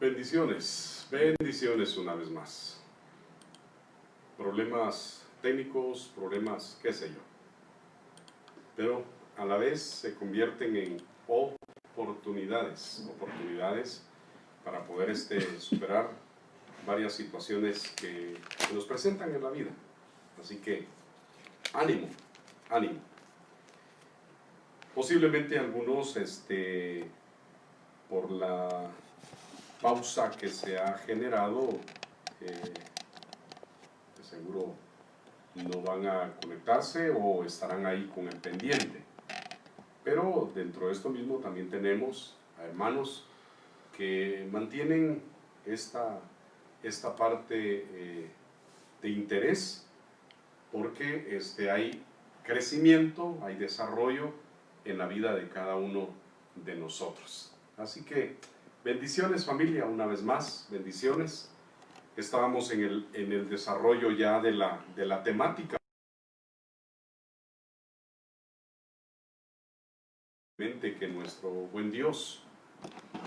Bendiciones, bendiciones una vez más. Problemas técnicos, problemas qué sé yo, pero a la vez se convierten en oportunidades para poder superar varias situaciones que se nos presentan en la vida. Así que ánimo, ánimo. Posiblemente algunos por la pausa que se ha generado, de seguro no van a conectarse o estarán ahí con el pendiente. Pero dentro de esto mismo también tenemos a hermanos que mantienen esta parte de interés, porque hay crecimiento, hay desarrollo en la vida de cada uno de nosotros. Así que bendiciones, familia, una vez más, bendiciones. Estábamos en el desarrollo ya de la temática que nuestro buen Dios,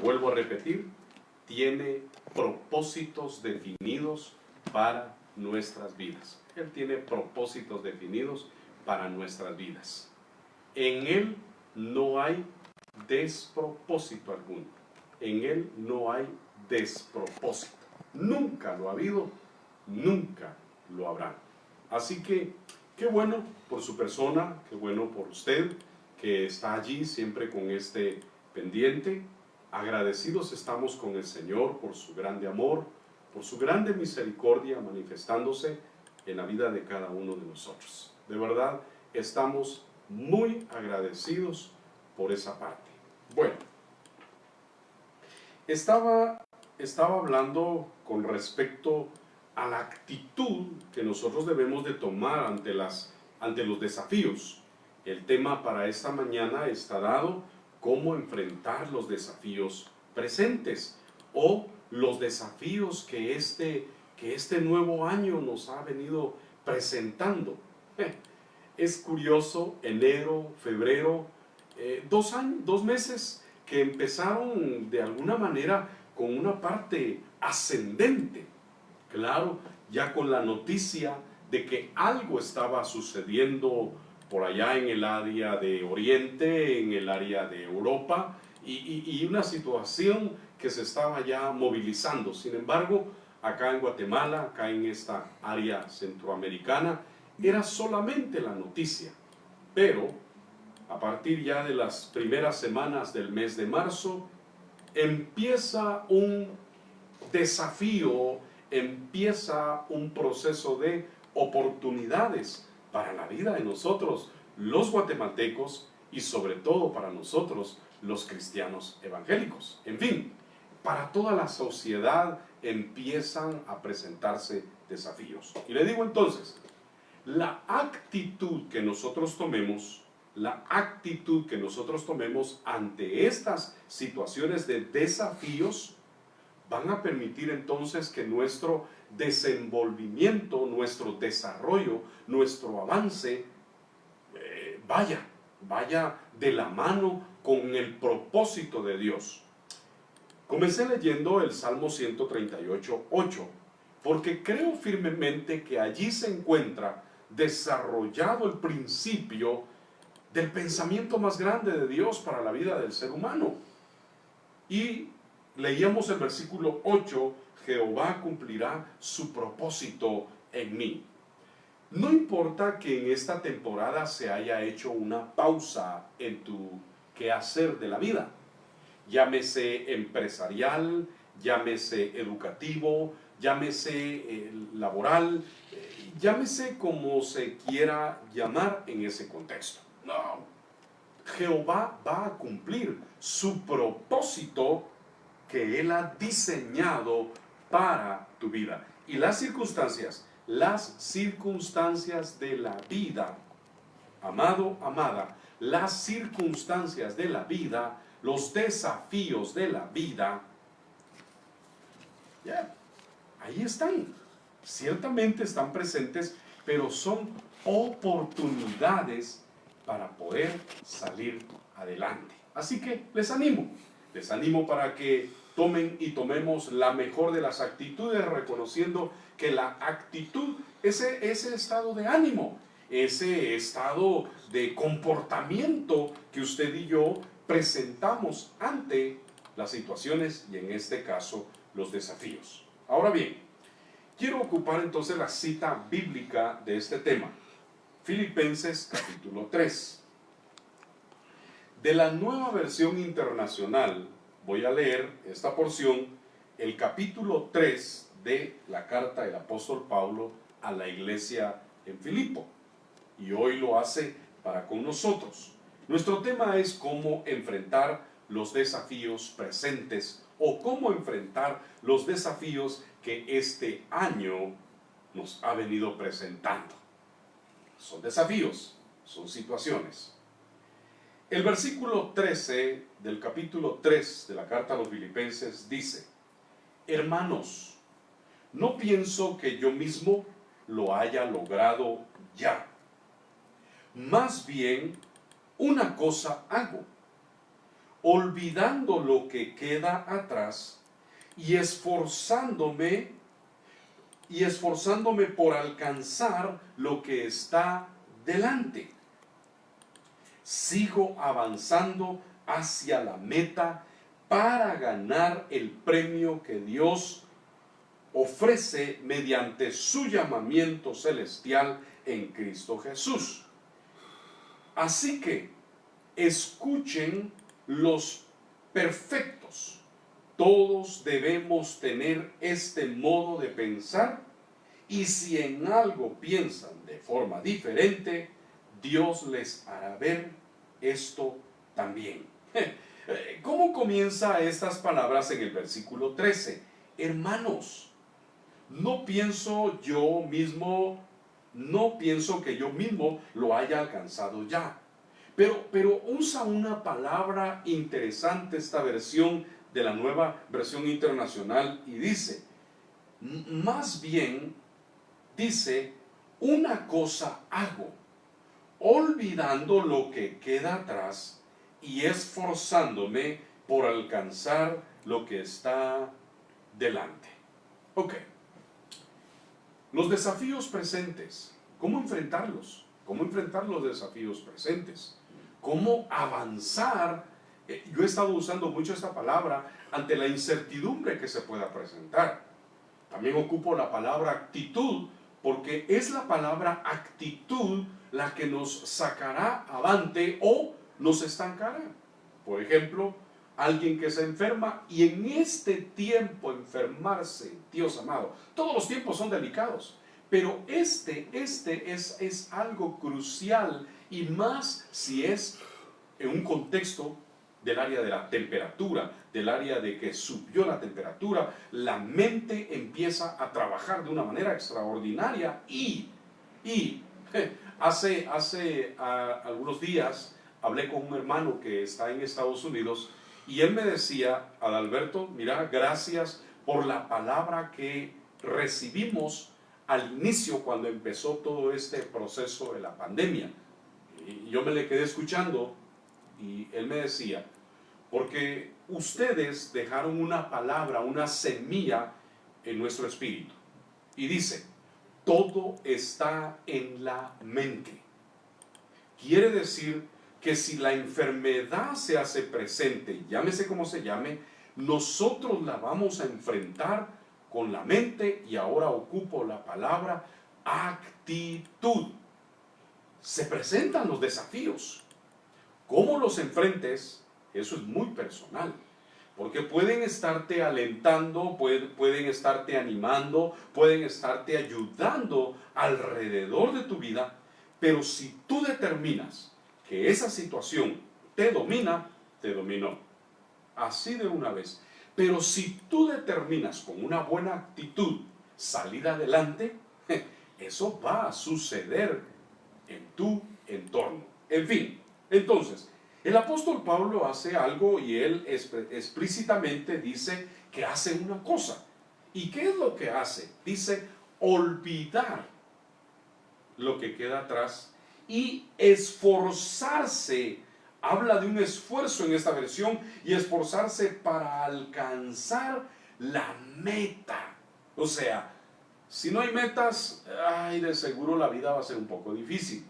vuelvo a repetir, tiene propósitos definidos para nuestras vidas. Él tiene propósitos definidos para nuestras vidas. En Él no hay despropósito alguno. En Él no hay despropósito. Nunca lo ha habido, nunca lo habrá. Así que, qué bueno por su persona, qué bueno por usted, que está allí siempre con este pendiente. Agradecidos estamos con el Señor por su grande amor, por su grande misericordia manifestándose en la vida de cada uno de nosotros. De verdad, estamos muy agradecidos por esa parte. Bueno, estaba hablando con respecto a la actitud que nosotros debemos de tomar ante los desafíos. El tema para esta mañana está dado: cómo enfrentar los desafíos presentes o los desafíos que este nuevo año nos ha venido presentando. Es curioso, enero, febrero, 2 meses que empezaron de alguna manera con una parte ascendente. Claro, ya con la noticia de que algo estaba sucediendo por allá en el área de Oriente, en el área de Europa, y una situación que se estaba ya movilizando. Sin embargo, acá en Guatemala, acá en esta área centroamericana, era solamente la noticia. Pero a partir ya de las primeras semanas del mes de marzo, empieza un desafío, empieza un proceso de oportunidades para la vida de nosotros, los guatemaltecos, y sobre todo para nosotros, los cristianos evangélicos. En fin, para toda la sociedad empiezan a presentarse desafíos. Y le digo entonces, la actitud que nosotros tomemos ante estas situaciones de desafíos van a permitir entonces que nuestro desenvolvimiento, nuestro desarrollo, nuestro avance vaya de la mano con el propósito de Dios. Comencé leyendo el Salmo 138:8, porque creo firmemente que allí se encuentra desarrollado el principio del pensamiento más grande de Dios para la vida del ser humano. Y leíamos el versículo 8: Jehová cumplirá su propósito en mí. No importa que en esta temporada se haya hecho una pausa en tu quehacer de la vida, llámese empresarial, llámese educativo, llámese laboral, llámese como se quiera llamar en ese contexto. No, Jehová va a cumplir su propósito que Él ha diseñado para tu vida. Y las circunstancias de la vida, amado, amada, las circunstancias de la vida, los desafíos de la vida, ahí están. Ciertamente están presentes, pero son oportunidades para poder salir adelante. Así que les animo para que tomen y tomemos la mejor de las actitudes, reconociendo que la actitud, ese estado de ánimo, ese estado de comportamiento que usted y yo presentamos ante las situaciones y en este caso los desafíos. Ahora bien, quiero ocupar entonces la cita bíblica de este tema. Filipenses capítulo 3. De la Nueva Versión Internacional voy a leer esta porción, el capítulo 3 de la carta del apóstol Pablo a la iglesia en Filipo. Y hoy lo hace para con nosotros. Nuestro tema es cómo enfrentar los desafíos presentes o cómo enfrentar los desafíos que este año nos ha venido presentando. Son desafíos, son situaciones. El versículo 13 del capítulo 3 de la carta a los Filipenses dice: hermanos, no pienso que yo mismo lo haya logrado ya. Más bien, una cosa hago, olvidando lo que queda atrás y esforzándome por alcanzar lo que está delante. Sigo avanzando hacia la meta para ganar el premio que Dios ofrece mediante su llamamiento celestial en Cristo Jesús. Así que escuchen los perfectos. Todos debemos tener este modo de pensar, y si en algo piensan de forma diferente, Dios les hará ver esto también. ¿Cómo comienza estas palabras en el versículo 13? Hermanos, no pienso que yo mismo lo haya alcanzado ya. Pero usa una palabra interesante esta versión de la Nueva Versión Internacional y dice, más bien, dice, una cosa hago, olvidando lo que queda atrás y esforzándome por alcanzar lo que está delante. Ok. Los desafíos presentes, ¿cómo enfrentarlos? ¿Cómo enfrentar los desafíos presentes? ¿Cómo avanzar? Yo he estado usando mucho esta palabra ante la incertidumbre que se pueda presentar. También ocupo la palabra actitud, porque es la palabra actitud la que nos sacará avante o nos estancará. Por ejemplo, alguien que se enferma y en este tiempo enfermarse, Dios amado, todos los tiempos son delicados, pero este es algo crucial, y más si es en un contexto del área de la temperatura, del área de que subió la temperatura, la mente empieza a trabajar de una manera extraordinaria y hace algunos días hablé con un hermano que está en Estados Unidos y él me decía, Adalberto, mira, gracias por la palabra que recibimos al inicio cuando empezó todo este proceso de la pandemia. Y yo me le quedé escuchando y él me decía, porque ustedes dejaron una palabra, una semilla en nuestro espíritu. Y dice, todo está en la mente. Quiere decir que si la enfermedad se hace presente, llámese como se llame, nosotros la vamos a enfrentar con la mente, y ahora ocupo la palabra actitud. Se presentan los desafíos. ¿Cómo los enfrentes? Eso es muy personal, porque pueden estarte alentando, pueden estarte animando, pueden estarte ayudando alrededor de tu vida, pero si tú determinas que esa situación te domina, te dominó. Así de una vez. Pero si tú determinas con una buena actitud salir adelante, eso va a suceder en tu entorno. En fin, entonces, el apóstol Pablo hace algo y él explícitamente dice que hace una cosa. ¿Y qué es lo que hace? Dice, olvidar lo que queda atrás y esforzarse Habla de un esfuerzo en esta versión y esforzarse para alcanzar la meta. O sea, si no hay metas, ay, de seguro la vida va a ser un poco difícil.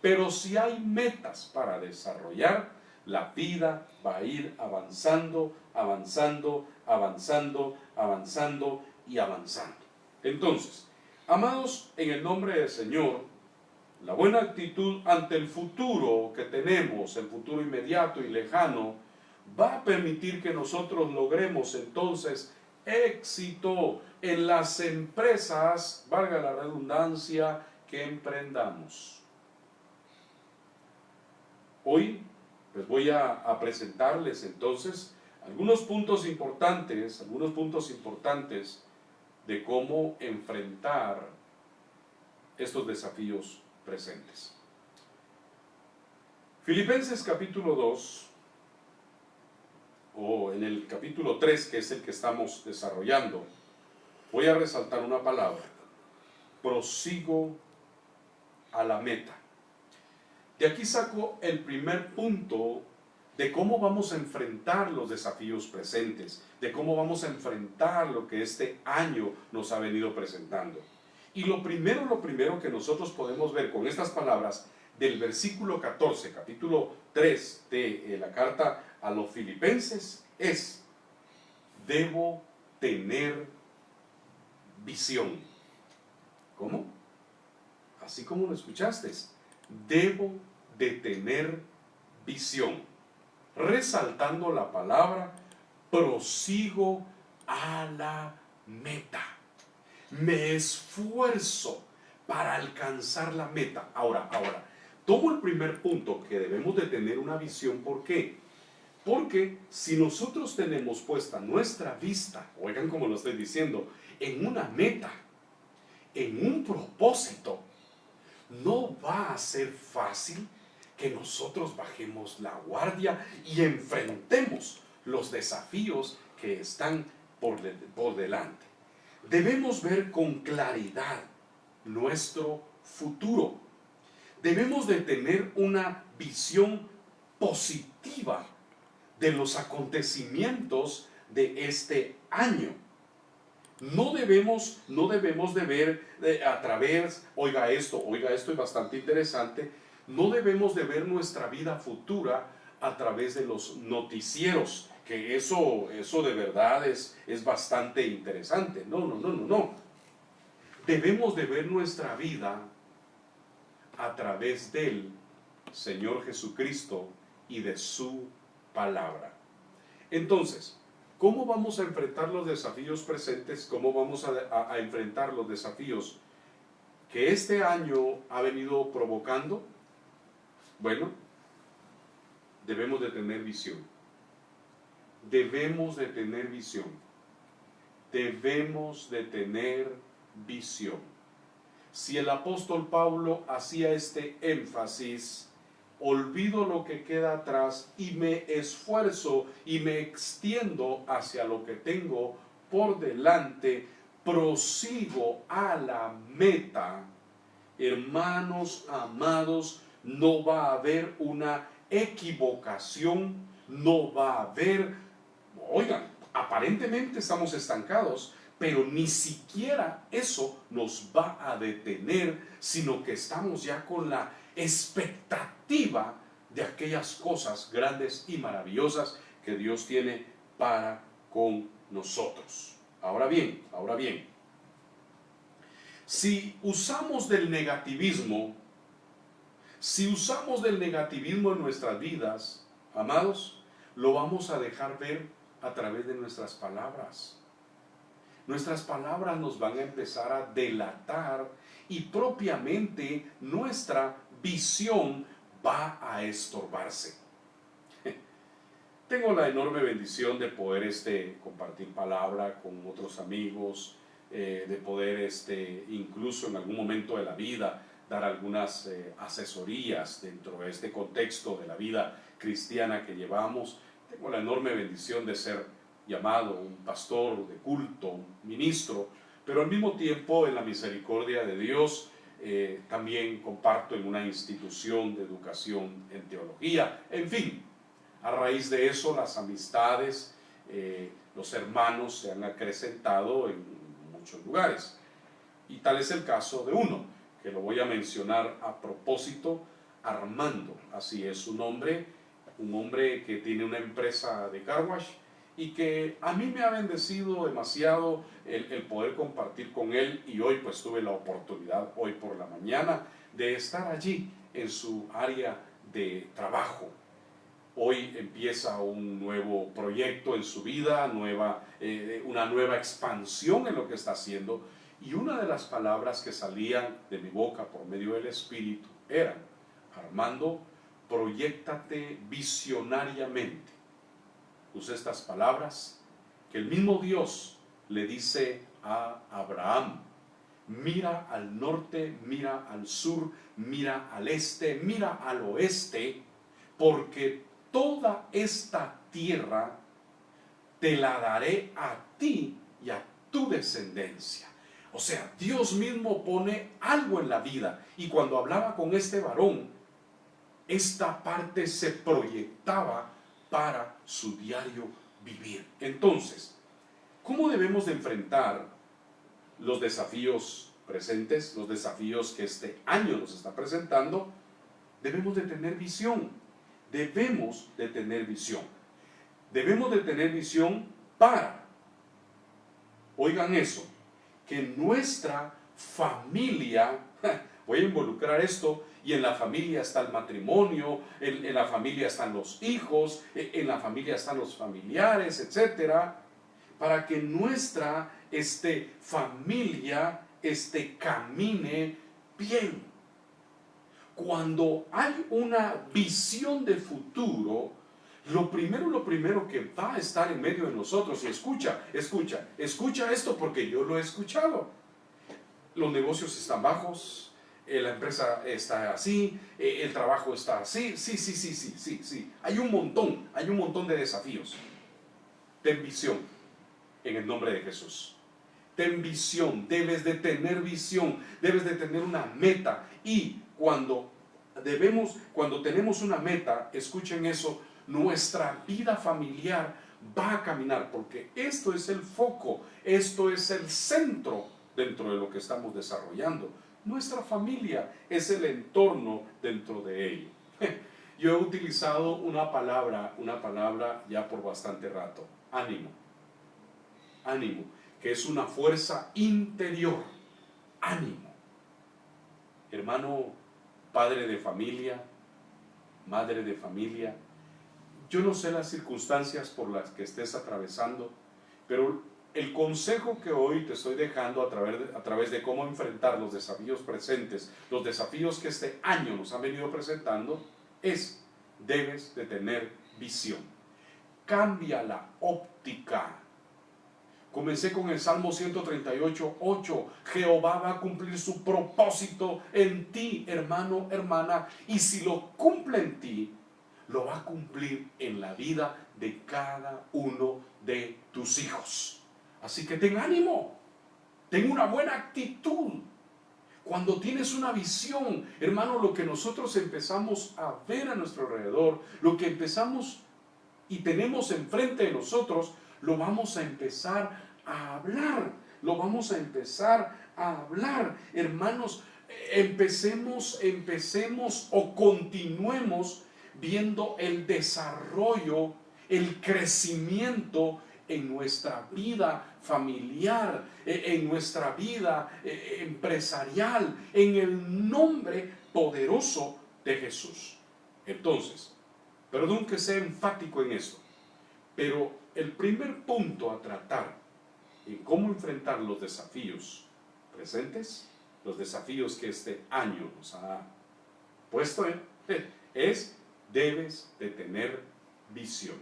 Pero si hay metas para desarrollar, la vida va a ir avanzando, avanzando, avanzando, avanzando y avanzando. Entonces, amados, en el nombre del Señor, la buena actitud ante el futuro que tenemos, el futuro inmediato y lejano, va a permitir que nosotros logremos entonces éxito en las empresas, valga la redundancia, que emprendamos. Hoy les voy a presentarles entonces algunos puntos importantes de cómo enfrentar estos desafíos presentes. Filipenses capítulo 2, o en el capítulo 3, que es el que estamos desarrollando, voy a resaltar una palabra: prosigo a la meta. De aquí saco el primer punto de cómo vamos a enfrentar los desafíos presentes, de cómo vamos a enfrentar lo que este año nos ha venido presentando. Y lo primero que nosotros podemos ver con estas palabras del versículo 14, capítulo 3 de la carta a los Filipenses es: debo tener visión. ¿Cómo? Así como lo escuchaste. Debo de tener visión, resaltando la palabra prosigo a la meta. Me esfuerzo para alcanzar la meta. Ahora, tomo el primer punto, que debemos de tener una visión. ¿Por qué? Porque si nosotros tenemos puesta nuestra vista, oigan como lo estoy diciendo, en una meta, en un propósito, no va a ser fácil que nosotros bajemos la guardia y enfrentemos los desafíos que están por delante. Debemos ver con claridad nuestro futuro. Debemos de tener una visión positiva de los acontecimientos de este año. No debemos de ver a través, oiga esto es bastante interesante, no debemos de ver nuestra vida futura a través de los noticieros, que eso de verdad es bastante interesante. No. Debemos de ver nuestra vida a través del Señor Jesucristo y de su palabra. Entonces, ¿cómo vamos a enfrentar los desafíos presentes? ¿Cómo vamos a enfrentar los desafíos que este año ha venido provocando? Bueno, debemos de tener visión. Debemos de tener visión. Debemos de tener visión. Si el apóstol Pablo hacía este énfasis: olvido lo que queda atrás y me esfuerzo y me extiendo hacia lo que tengo por delante, prosigo a la meta. Hermanos amados, no va a haber una equivocación, no va a haber, oigan, aparentemente estamos estancados, pero ni siquiera eso nos va a detener, sino que estamos ya con la expectativa de aquellas cosas grandes y maravillosas que Dios tiene para con nosotros. Ahora bien, si usamos del negativismo en nuestras vidas, amados, lo vamos a dejar ver a través de nuestras palabras. Nuestras palabras nos van a empezar a delatar y propiamente nuestra visión va a estorbarse. Tengo la enorme bendición de poder compartir palabra con otros amigos, de poder incluso en algún momento de la vida dar algunas asesorías dentro de este contexto de la vida cristiana que llevamos. Tengo la enorme bendición de ser llamado un pastor de culto, un ministro, pero al mismo tiempo en la misericordia de Dios también comparto en una institución de educación en teología, en fin. A raíz de eso, las amistades, los hermanos se han acrecentado en muchos lugares. Y tal es el caso de uno, que lo voy a mencionar a propósito, Armando. Así es su nombre, un hombre que tiene una empresa de car wash y que a mí me ha bendecido demasiado el poder compartir con él, y hoy pues tuve la oportunidad, hoy por la mañana, de estar allí en su área de trabajo. Hoy empieza un nuevo proyecto en su vida, una nueva expansión en lo que está haciendo, y una de las palabras que salían de mi boca por medio del Espíritu eran: Armando, proyéctate visionariamente. Usé estas palabras que el mismo Dios le dice a Abraham: mira al norte, mira al sur, mira al este, mira al oeste, porque toda esta tierra te la daré a ti y a tu descendencia. O sea, Dios mismo pone algo en la vida, y cuando hablaba con este varón, esta parte se proyectaba para su diario vivir. Entonces, ¿cómo debemos de enfrentar los desafíos presentes, los desafíos que este año nos está presentando? Debemos de tener visión, debemos de tener visión. Debemos de tener visión para, oigan eso, que nuestra familia, voy a involucrar esto, y en la familia está el matrimonio, en la familia están los hijos, en la familia están los familiares, etcétera, para que nuestra familia camine bien. Cuando hay una visión de futuro, lo primero que va a estar en medio de nosotros, y escucha esto, porque yo lo he escuchado. Los negocios están bajos, la empresa está así, el trabajo está así, sí. Hay un montón de desafíos. Ten visión en el nombre de Jesús. Ten visión, debes de tener visión, debes de tener una meta, y cuando tenemos una meta, escuchen eso, nuestra vida familiar va a caminar, porque esto es el foco, esto es el centro dentro de lo que estamos desarrollando. Nuestra familia es el entorno dentro de ello. Yo he utilizado una palabra ya por bastante rato: ánimo, que es una fuerza interior. Ánimo. Hermano, padre de familia, madre de familia, yo no sé las circunstancias por las que estés atravesando, pero el consejo que hoy te estoy dejando a través de cómo enfrentar los desafíos presentes, los desafíos que este año nos han venido presentando, es: debes de tener visión. Cambia la óptica. Comencé con el Salmo 138:8. Jehová va a cumplir su propósito en ti, hermano, hermana, y si lo cumple en ti, lo va a cumplir en la vida de cada uno de tus hijos. Así que ten ánimo, ten una buena actitud. Cuando tienes una visión, hermano, lo que nosotros empezamos a ver a nuestro alrededor, lo que empezamos y tenemos enfrente de nosotros, lo vamos a empezar a hablar, hermanos. Empecemos o continuemos viendo el desarrollo, el crecimiento en nuestra vida familiar, en nuestra vida empresarial, en el nombre poderoso de Jesús. Entonces, perdón que sea enfático en esto, pero el primer punto a tratar en cómo enfrentar los desafíos presentes, los desafíos que este año nos ha puesto, es: debes de tener visión.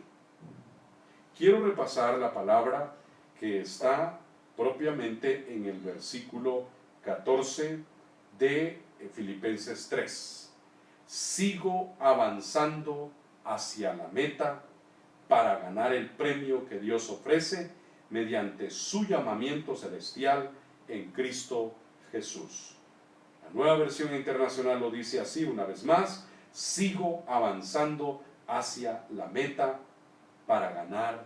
Quiero repasar la palabra que está propiamente en el versículo 14 de Filipenses 3. Sigo avanzando hacia la meta para ganar el premio que Dios ofrece mediante su llamamiento celestial en Cristo Jesús. La Nueva Versión Internacional lo dice así una vez más: sigo avanzando hacia la meta para ganar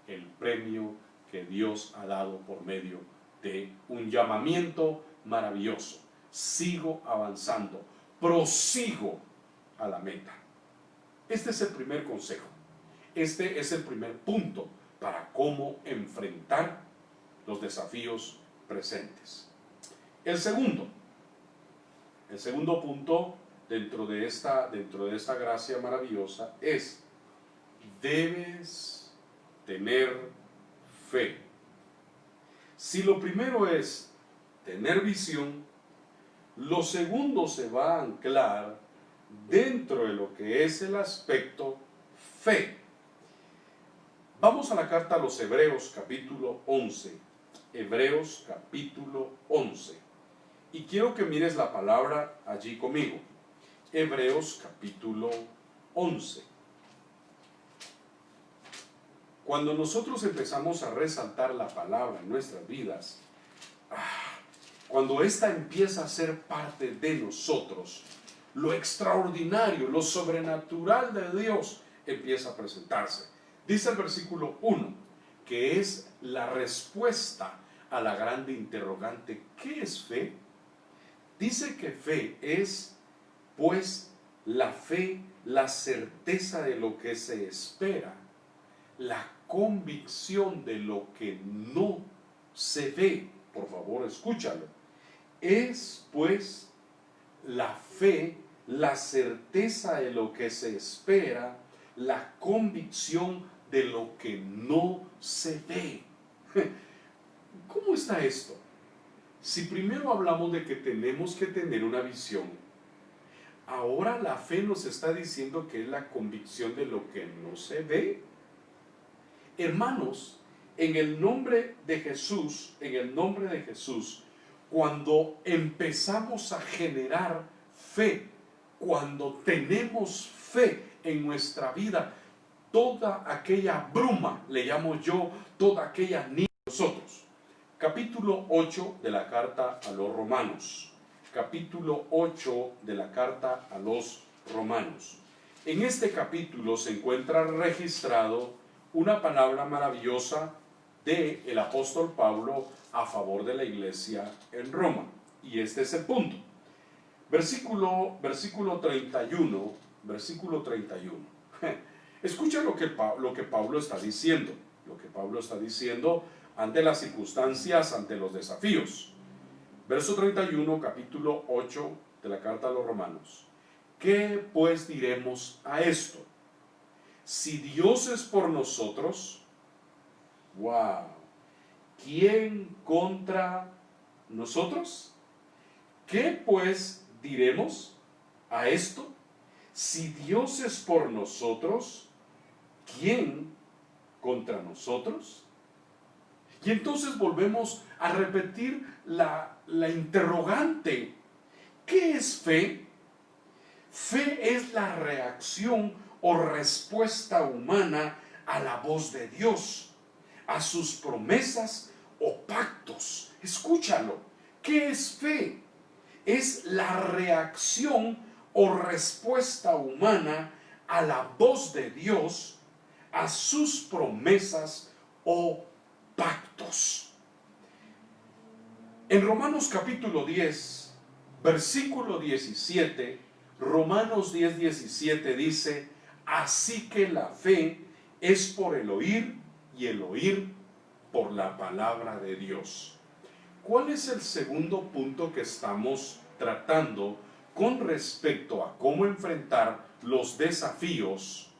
el premio que Dios ha dado por medio de un llamamiento maravilloso. Sigo avanzando, prosigo a la meta. Este es el primer consejo. Este es el primer punto para cómo enfrentar los desafíos presentes. El segundo punto dentro de esta gracia maravillosa es: debes tener fe. Si lo primero es tener visión, lo segundo se va a anclar dentro de lo que es el aspecto fe. Vamos a la carta a los Hebreos capítulo 11. Hebreos capítulo 11. Y quiero que mires la palabra allí conmigo. Hebreos capítulo 11. Cuando nosotros empezamos a resaltar la palabra en nuestras vidas, cuando ésta empieza a ser parte de nosotros, lo extraordinario, lo sobrenatural de Dios empieza a presentarse. Dice el versículo 1, que es la respuesta a la grande interrogante: ¿qué es fe? Dice que fe es, pues, la fe, la certeza de lo que se espera, la convicción de lo que no se ve. Por favor, escúchalo. Es, pues, la fe, la certeza de lo que se espera, la convicción de lo que no se ve. ¿Cómo está esto? Si primero hablamos de que tenemos que tener una visión, ahora la fe nos está diciendo que es la convicción de lo que no se ve. Hermanos, en el nombre de Jesús, cuando empezamos a generar fe, cuando tenemos fe en nuestra vida, toda aquella bruma, le llamo yo, toda aquella niebla, nosotros. Capítulo 8 de la carta a los Romanos. Capítulo 8 de la carta a los Romanos. En este capítulo se encuentra registrado una palabra maravillosa del apóstol Pablo a favor de la iglesia en Roma. Y este es el punto. Versículo 31. Escucha lo que Pablo está diciendo. Lo que Pablo está diciendo ante las circunstancias, ante los desafíos. Verso 31, capítulo 8 de la carta a los Romanos. ¿Qué pues diremos a esto? Si Dios es por nosotros, wow, ¿quién contra nosotros? ¿Qué pues diremos a esto? Si Dios es por nosotros, ¿quién contra nosotros? Y entonces volvemos a repetir la interrogante. ¿Qué es fe? Fe es la reacción o respuesta humana a la voz de Dios, a sus promesas o pactos. Escúchalo. ¿Qué es fe? Es la reacción o respuesta humana a la voz de Dios, a sus promesas o pactos. En Romanos capítulo 10, versículo 17, Romanos 10, 17 dice: así que la fe es por el oír y el oír por la palabra de Dios. ¿Cuál es el segundo punto que estamos tratando con respecto a cómo enfrentar los desafíos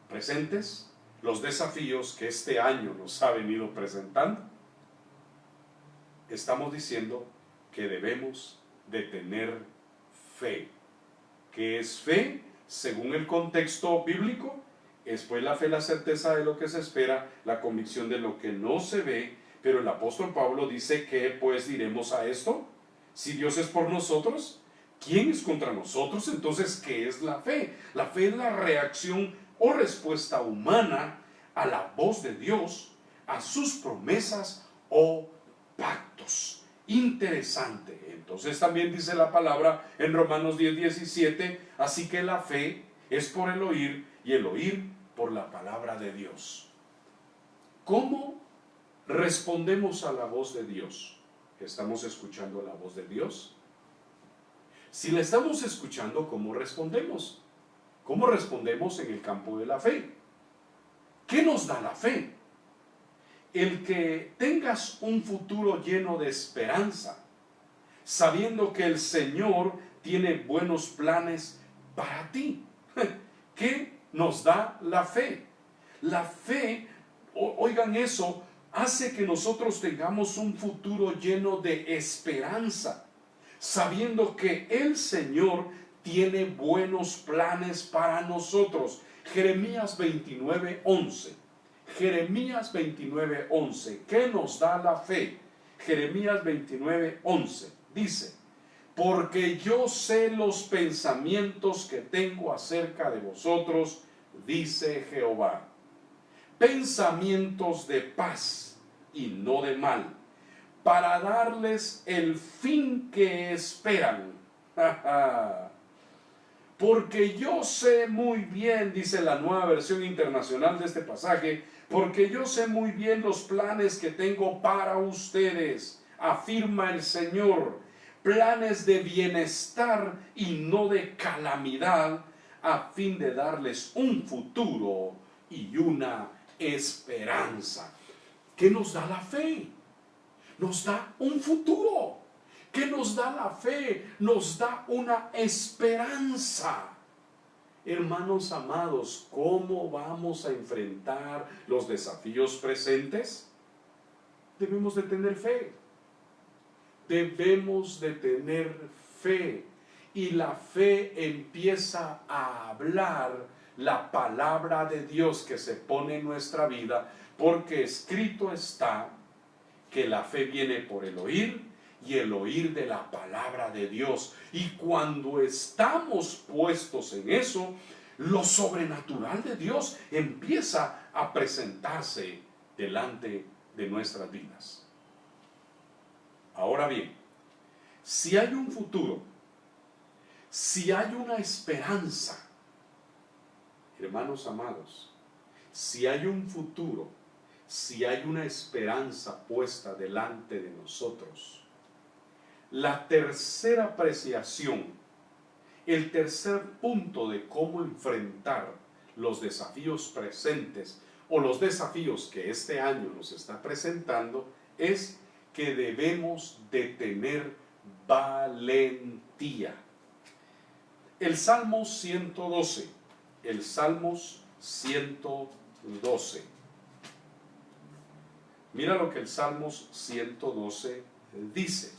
presentes? Los desafíos que este año nos ha venido presentando. Estamos diciendo que debemos de tener fe. ¿Qué es fe? Según el contexto bíblico, es pues la fe, la certeza de lo que se espera, la convicción de lo que no se ve. Pero el apóstol Pablo dice: ¿qué pues diremos a esto? Si Dios es por nosotros, ¿quién es contra nosotros? Entonces, ¿qué es la fe? La fe es la reacción o respuesta humana a la voz de Dios, a sus promesas o pactos. interesante. Entonces también dice la palabra en Romanos 10:17, así que la fe es por el oír y el oír por la palabra de Dios. ¿Cómo respondemos a la voz de Dios? ¿Estamos escuchando la voz de Dios? Si la estamos escuchando, ¿cómo respondemos? ¿Cómo respondemos en el campo de la fe? ¿Qué nos da la fe? El que tengas un futuro lleno de esperanza, sabiendo que el Señor tiene buenos planes para ti. ¿Qué nos da la fe? La fe, oigan eso, hace que nosotros tengamos un futuro lleno de esperanza, sabiendo que el Señor tiene buenos planes para nosotros. Jeremías 29:11. Jeremías 29:11. ¿Qué nos da la fe? Jeremías 29:11 dice: porque yo sé los pensamientos que tengo acerca de vosotros, dice Jehová, pensamientos de paz y no de mal, para darles el fin que esperan. Porque yo sé muy bien, dice la Nueva Versión Internacional de este pasaje, porque yo sé muy bien los planes que tengo para ustedes, afirma el Señor, planes de bienestar y no de calamidad, a fin de darles un futuro y una esperanza. ¿Qué nos da la fe? Nos da un futuro. ¿Qué nos da la fe? Nos da una esperanza. Hermanos amados, ¿cómo vamos a enfrentar los desafíos presentes? Debemos de tener fe. Debemos de tener fe. Y la fe empieza a hablar la palabra de Dios que se pone en nuestra vida, porque escrito está que la fe viene por el oír y el oír de la palabra de Dios. Y cuando estamos puestos en eso, lo sobrenatural de Dios empieza a presentarse delante de nuestras vidas. Ahora bien, si hay un futuro, si hay una esperanza, hermanos amados, si hay un futuro, si hay una esperanza puesta delante de nosotros, la tercera apreciación, el tercer punto de cómo enfrentar los desafíos presentes o los desafíos que este año nos está presentando es que debemos de tener valentía. El Salmos 112, el Salmos 112. Mira lo que el Salmos 112 dice.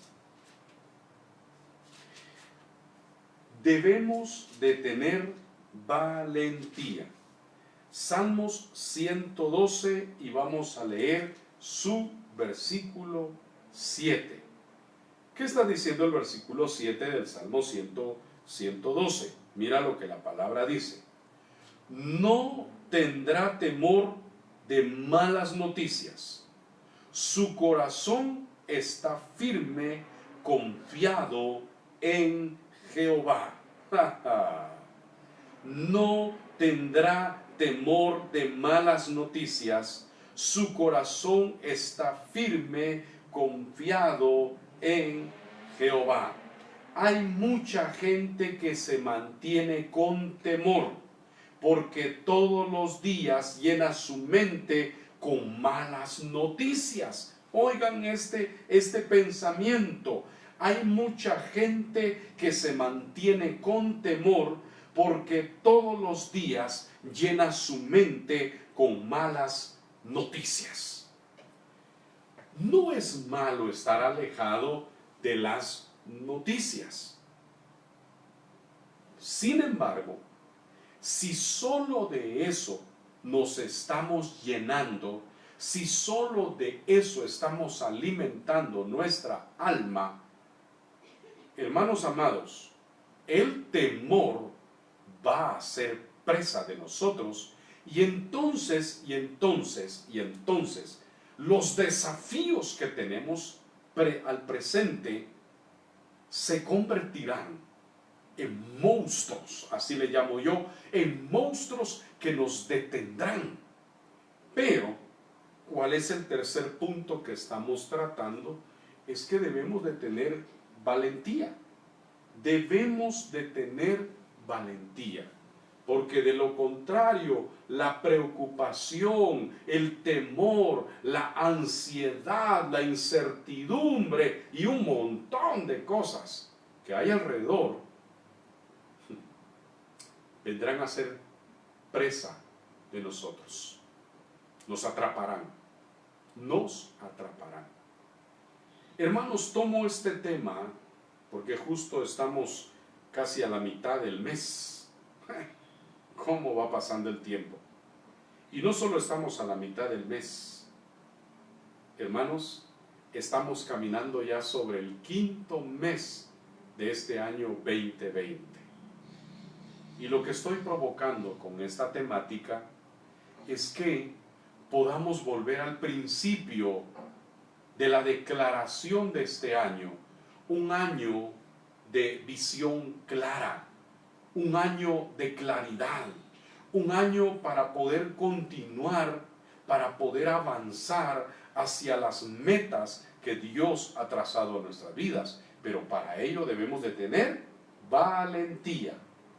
Debemos de tener valentía. Salmos 112 y vamos a leer su versículo 7. ¿Qué está diciendo el versículo 7 del Salmo 112? Mira lo que la palabra dice. No tendrá temor de malas noticias. Su corazón está firme, confiado en Jehová. No tendrá temor de malas noticias. Su corazón está firme, confiado en Jehová. Hay mucha gente que se mantiene con temor, porque todos los días llena su mente con malas noticias. Oigan este pensamiento. Hay mucha gente que se mantiene con temor porque todos los días llena su mente con malas noticias. No es malo estar alejado de las noticias. Sin embargo, si solo de eso nos estamos llenando, si solo de eso estamos alimentando nuestra alma, hermanos amados, el temor va a ser presa de nosotros y entonces los desafíos que tenemos al presente se convertirán en monstruos, así le llamo yo, en monstruos que nos detendrán. Pero, ¿cuál es el tercer punto que estamos tratando? Es que debemos de tener valentía. Debemos de tener valentía. Porque de lo contrario, la preocupación, el temor, la ansiedad, la incertidumbre y un montón de cosas que hay alrededor vendrán a ser presa de nosotros. Nos atraparán. Nos atraparán. Hermanos, tomo este tema porque justo estamos casi a la mitad del mes. ¿Cómo va pasando el tiempo? Y no solo estamos a la mitad del mes, hermanos, estamos caminando ya sobre el 5.º mes de este año 2020. Y lo que estoy provocando con esta temática es que podamos volver al principio de la declaración de este año, un año de visión clara, un año de claridad, un año para poder continuar, para poder avanzar hacia las metas que Dios ha trazado en nuestras vidas. Pero para ello debemos de tener valentía.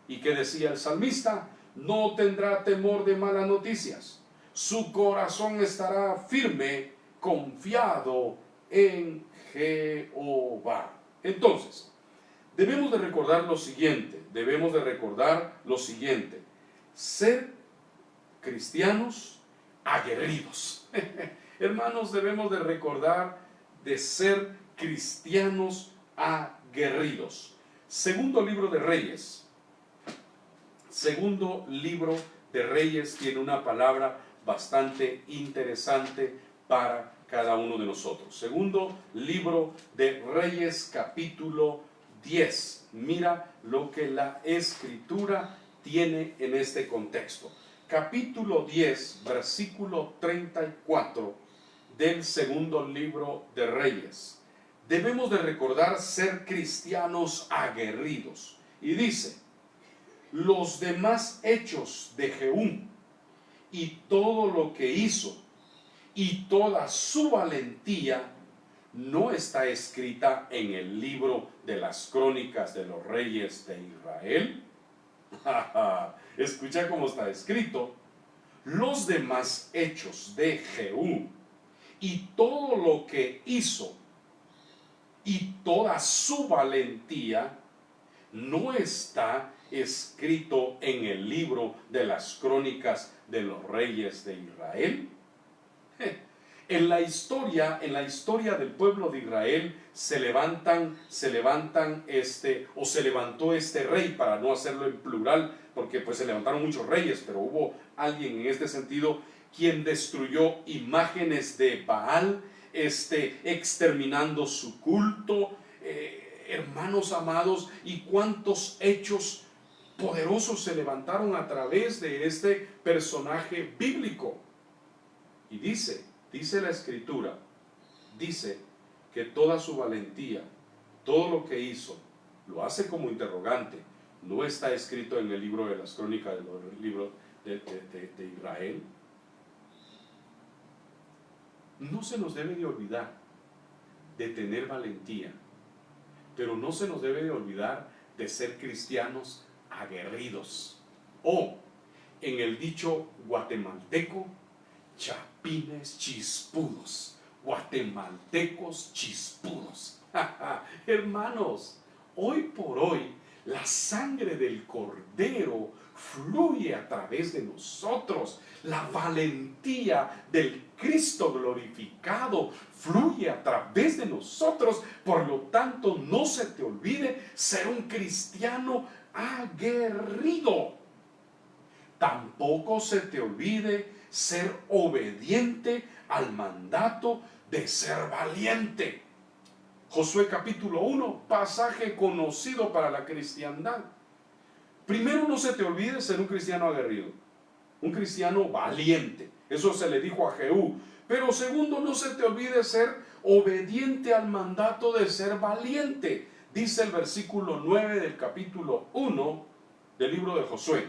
¿Y qué decía el salmista? No tendrá temor de malas noticias. Su corazón estará firme, confiado en Jehová. Entonces, debemos de recordar lo siguiente, ser cristianos aguerridos. Hermanos, debemos de recordar de ser cristianos aguerridos. Segundo libro de Reyes tiene una palabra bastante interesante para cada uno de nosotros. Segundo libro de Reyes, capítulo 10. Mira lo que la Escritura tiene en este contexto. Capítulo 10, versículo 34 del segundo libro de Reyes. Debemos de recordar ser cristianos aguerridos. Y dice: los demás hechos de Jehú y todo lo que hizo y toda su valentía no está escrita en el libro de las crónicas de los reyes de Israel. Escucha cómo está escrito: los demás hechos de Jehú y todo lo que hizo y toda su valentía no está escrito en el libro de las crónicas de los reyes de Israel. En la historia del pueblo de Israel se levantó este rey, para no hacerlo en plural, porque pues se levantaron muchos reyes, pero hubo alguien en este sentido quien destruyó imágenes de Baal, exterminando su culto, hermanos amados, y cuántos hechos poderosos se levantaron a través de este personaje bíblico. Y dice la Escritura, dice que toda su valentía, todo lo que hizo, lo hace como interrogante, no está escrito en el libro de las crónicas de los libros de Israel. No se nos debe de olvidar de tener valentía, pero no se nos debe de olvidar de ser cristianos aguerridos, o en el dicho guatemalteco, chapines chispudos, guatemaltecos chispudos. Hermanos, hoy por hoy la sangre del Cordero fluye a través de nosotros. La valentía del Cristo glorificado fluye a través de nosotros. Por lo tanto, no se te olvide ser un cristiano aguerrido. Tampoco se te olvide ser obediente al mandato de ser valiente. Josué capítulo 1, pasaje conocido para la cristiandad. Primero, no se te olvide ser un cristiano aguerrido, un cristiano valiente. Eso se le dijo a Jehú. Pero segundo, no se te olvide ser obediente al mandato de ser valiente. Dice el versículo 9 del capítulo 1 del libro de Josué: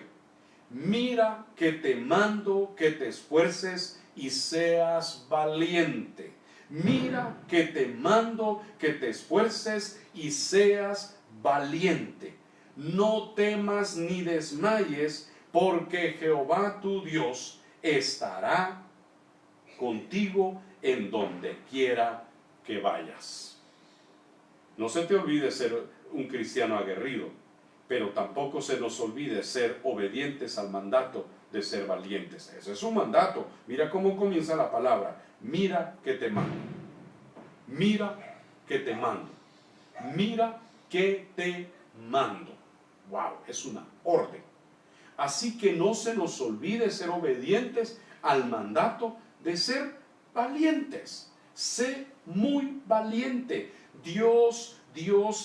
mira que te mando que te esfuerces y seas valiente. Mira que te mando que te esfuerces y seas valiente. No temas ni desmayes, porque Jehová tu Dios estará contigo en donde quiera que vayas. No se te olvide ser un cristiano aguerrido, pero tampoco se nos olvide ser obedientes al mandato de ser valientes. Ese es un mandato. Mira cómo comienza la palabra: mira que te mando. Mira que te mando. Mira que te mando. Wow, es una orden. Así que no se nos olvide ser obedientes al mandato de ser valientes. Sé muy valiente. Dios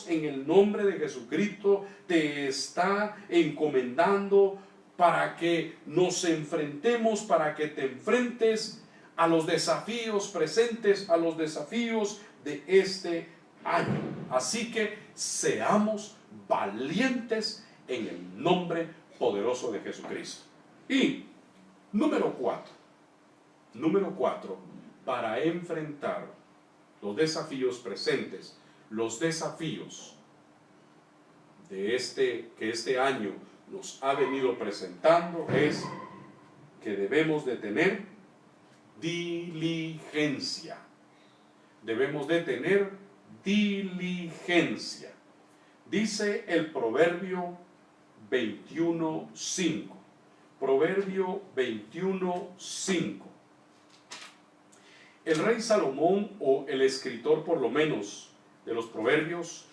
en el nombre de Jesucristo te está encomendando para que nos enfrentemos, para que te enfrentes a los desafíos presentes, a los desafíos de este año. Así que seamos valientes en el nombre poderoso de Jesucristo. Y número 4, para enfrentar los desafíos presentes, los desafíos de que este año nos ha venido presentando, es que debemos de tener diligencia. Debemos de tener diligencia. Dice el Proverbio 21:5. Proverbio 21:5. El rey Salomón, o el escritor por lo menos de los proverbios,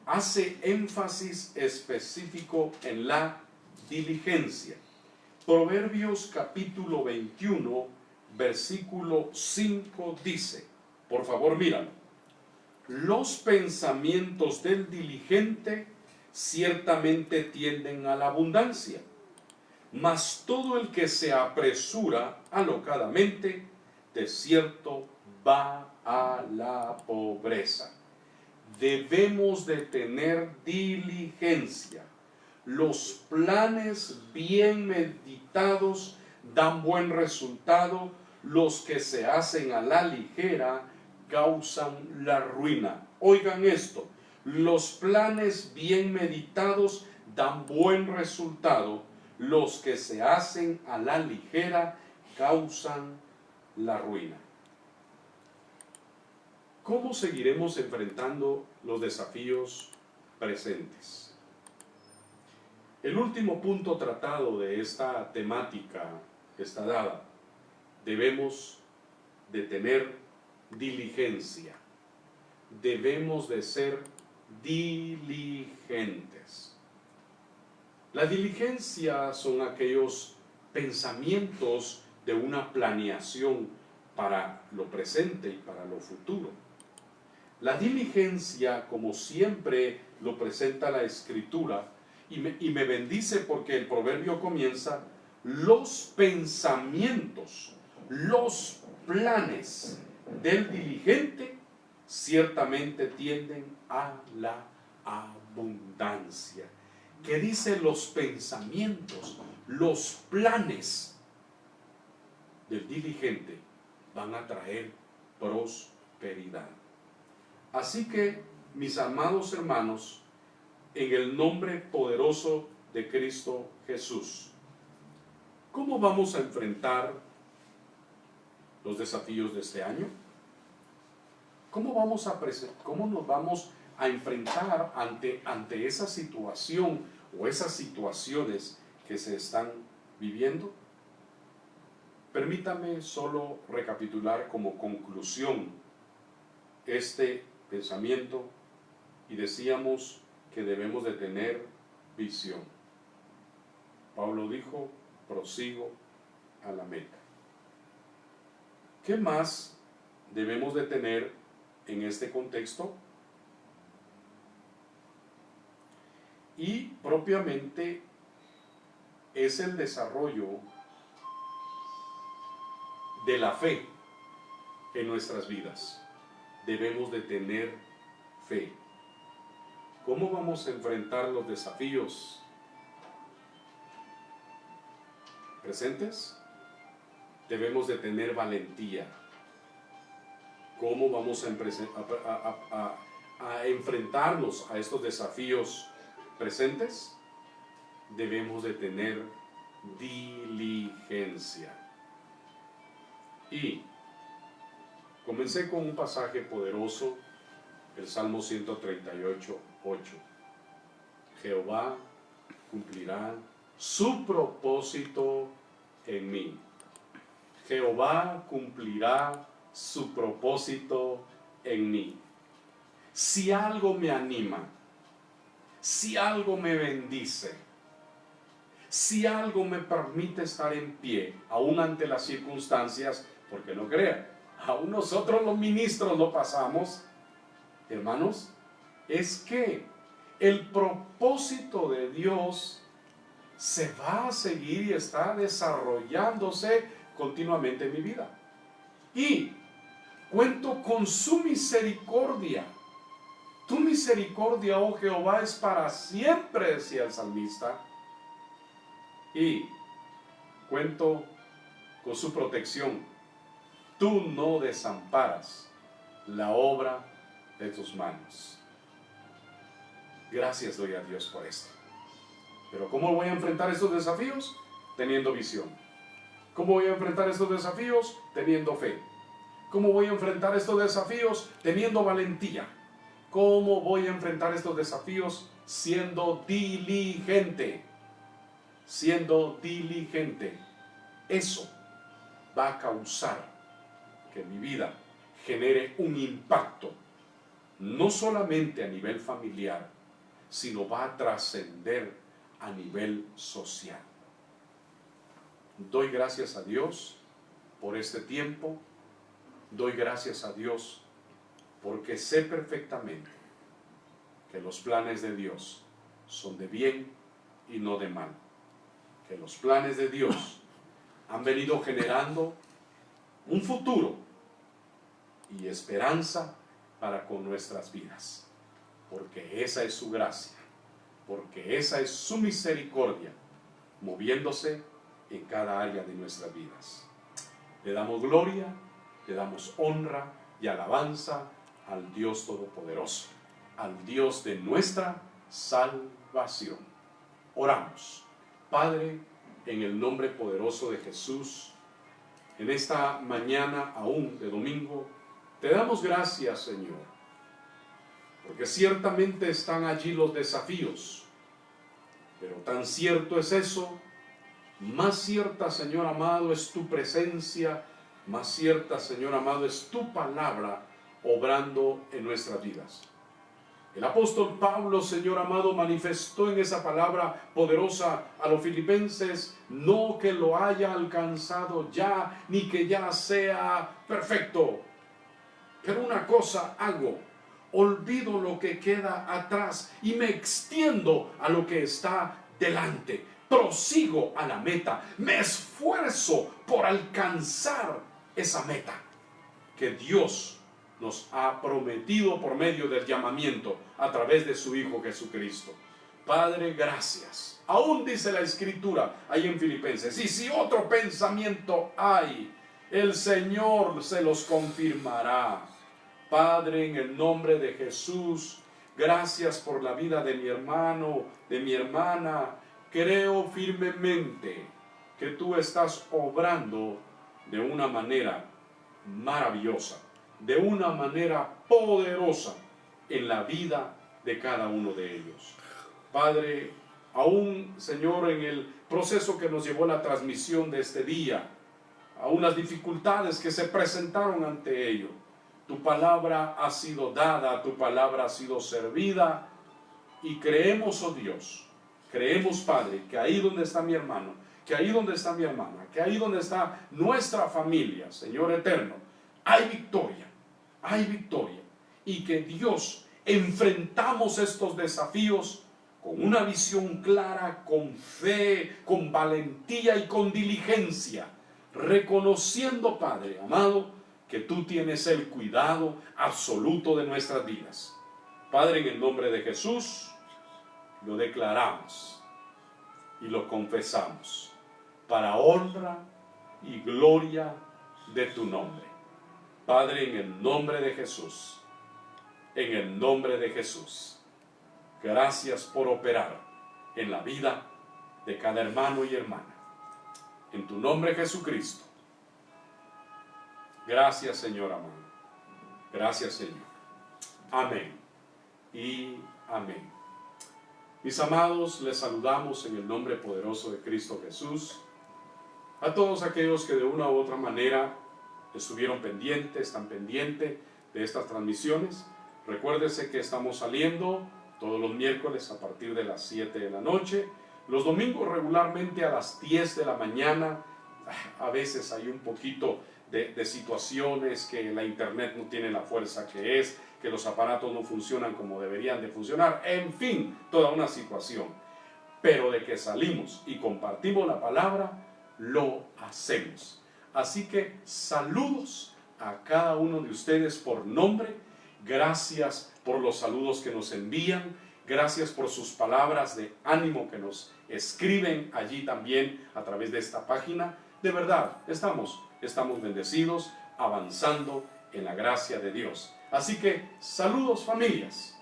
hace énfasis específico en la diligencia. Proverbios capítulo 21, versículo 5 dice, por favor míralo: los pensamientos del diligente ciertamente tienden a la abundancia, mas todo el que se apresura alocadamente, de cierto va a la pobreza. Debemos de tener diligencia. Los planes bien meditados dan buen resultado. Los que se hacen a la ligera causan la ruina. Oigan esto: los planes bien meditados dan buen resultado. Los que se hacen a la ligera causan la ruina. ¿Cómo seguiremos enfrentando los desafíos presentes? El último punto tratado de esta temática está dada: debemos de tener diligencia. Debemos de ser diligentes. La diligencia son aquellos pensamientos de una planeación para lo presente y para lo futuro. La diligencia, como siempre lo presenta la Escritura, y me bendice porque el proverbio comienza: los pensamientos, los planes del diligente ciertamente tienden a la abundancia. ¿Qué dice? Los pensamientos, los planes del diligente van a traer prosperidad. Así que, mis amados hermanos, en el nombre poderoso de Cristo Jesús, ¿cómo vamos a enfrentar los desafíos de este año? ¿Cómo nos vamos a enfrentar ante esa situación o esas situaciones que se están viviendo? Permítame solo recapitular como conclusión este pensamiento, y decíamos que debemos de tener visión. Pablo dijo: prosigo a la meta. ¿Qué más debemos de tener en este contexto? Y propiamente es el desarrollo de la fe en nuestras vidas. debemos de tener fe. ¿Cómo vamos a enfrentar los desafíos presentes? Debemos de tener valentía. ¿Cómo vamos a enfrentarnos a estos desafíos presentes? Debemos de tener diligencia. Y comencé con un pasaje poderoso, el Salmo 138, 8. Jehová cumplirá su propósito en mí. Jehová cumplirá su propósito en mí. Si algo me anima, si algo me bendice, si algo me permite estar en pie, aún ante las circunstancias, porque no crea, aún nosotros los ministros lo pasamos, hermanos, es que el propósito de Dios se va a seguir y está desarrollándose continuamente en mi vida. Y cuento con su misericordia. Tu misericordia, oh Jehová, es para siempre, decía el salmista. Y cuento con su protección. Tú no desamparas la obra de tus manos. Gracias doy a Dios por esto. Pero ¿cómo voy a enfrentar estos desafíos? Teniendo visión. ¿Cómo voy a enfrentar estos desafíos? Teniendo fe. ¿Cómo voy a enfrentar estos desafíos? Teniendo valentía. ¿Cómo voy a enfrentar estos desafíos? Siendo diligente. Siendo diligente. Eso va a causar que mi vida genere un impacto, no solamente a nivel familiar, sino va a trascender a nivel social. Doy gracias a Dios por este tiempo. Doy gracias a Dios porque sé perfectamente que los planes de Dios son de bien y no de mal. Que los planes de Dios han venido generando un futuro y esperanza para con nuestras vidas. Porque esa es su gracia. Porque esa es su misericordia moviéndose en cada área de nuestras vidas. Le damos gloria, le damos honra y alabanza al Dios Todopoderoso, al Dios de nuestra salvación. Oramos. Padre, en el nombre poderoso de Jesús, en esta mañana aún de domingo, te damos gracias, Señor, porque ciertamente están allí los desafíos, pero tan cierto es eso, más cierta, Señor amado, es tu presencia, más cierta, Señor amado, es tu palabra obrando en nuestras vidas. El apóstol Pablo, Señor amado, manifestó en esa palabra poderosa a los filipenses, no que lo haya alcanzado ya, ni que ya sea perfecto, pero una cosa hago, olvido lo que queda atrás y me extiendo a lo que está delante. Prosigo a la meta, me esfuerzo por alcanzar esa meta que Dios nos ha prometido por medio del llamamiento a través de su Hijo Jesucristo. Padre, gracias. Aún dice la Escritura ahí en Filipenses, y si otro pensamiento hay, el Señor se los confirmará. Padre, en el nombre de Jesús, gracias por la vida de mi hermano, de mi hermana. Creo firmemente que tú estás obrando de una manera maravillosa, de una manera poderosa en la vida de cada uno de ellos. Padre, aún, Señor, en el proceso que nos llevó la transmisión de este día, aún las dificultades que se presentaron ante ello, tu palabra ha sido dada, tu palabra ha sido servida, y creemos, oh Dios, creemos, Padre, que ahí donde está mi hermano, que ahí donde está mi hermana, que ahí donde está nuestra familia, Señor eterno, hay victoria, y que Dios, enfrentamos estos desafíos con una visión clara, con fe, con valentía y con diligencia, reconociendo, Padre amado, que tú tienes el cuidado absoluto de nuestras vidas. Padre, en el nombre de Jesús, lo declaramos y lo confesamos para honra y gloria de tu nombre. Padre, en el nombre de Jesús, en el nombre de Jesús, gracias por operar en la vida de cada hermano y hermana. En tu nombre, Jesucristo. Gracias, Señor amado. Gracias, Señor. Amén y amén. Mis amados, les saludamos en el nombre poderoso de Cristo Jesús. A todos aquellos que de una u otra manera estuvieron pendientes, están pendientes de estas transmisiones. Recuérdese que estamos saliendo todos los miércoles a partir de las 7 de la noche. Los domingos regularmente a las 10 de la mañana. A veces hay un poquito de situaciones que la internet no tiene la fuerza que es, que los aparatos no funcionan como deberían de funcionar, en fin, toda una situación. Pero de que salimos y compartimos la palabra, lo hacemos. Así que saludos a cada uno de ustedes por nombre. Gracias por los saludos que nos envían. Gracias por sus palabras de ánimo que nos escriben allí también a través de esta página. De verdad, estamos bendecidos, avanzando en la gracia de Dios. Así que, saludos familias.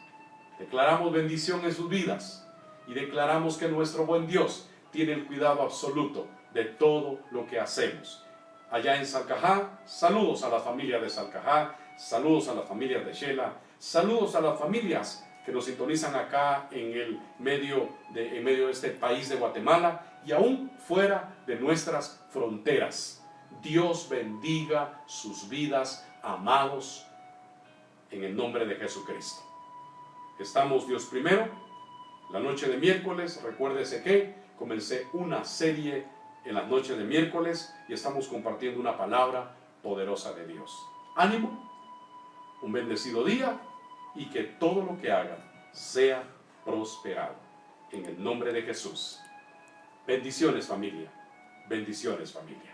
Declaramos bendición en sus vidas y declaramos que nuestro buen Dios tiene el cuidado absoluto de todo lo que hacemos. Allá en Salcajá, saludos a la familia de Salcajá, saludos a las familias de Shela, saludos a las familias que nos sintonizan acá en medio de este país de Guatemala y aún fuera de nuestras fronteras. Dios bendiga sus vidas, amados, en el nombre de Jesucristo. Estamos Dios primero. La noche de miércoles, recuérdese que comencé una serie en las noches de miércoles y estamos compartiendo una palabra poderosa de Dios. Ánimo, un bendecido día y que todo lo que haga sea prosperado. En el nombre de Jesús. Bendiciones familia. Bendiciones familia.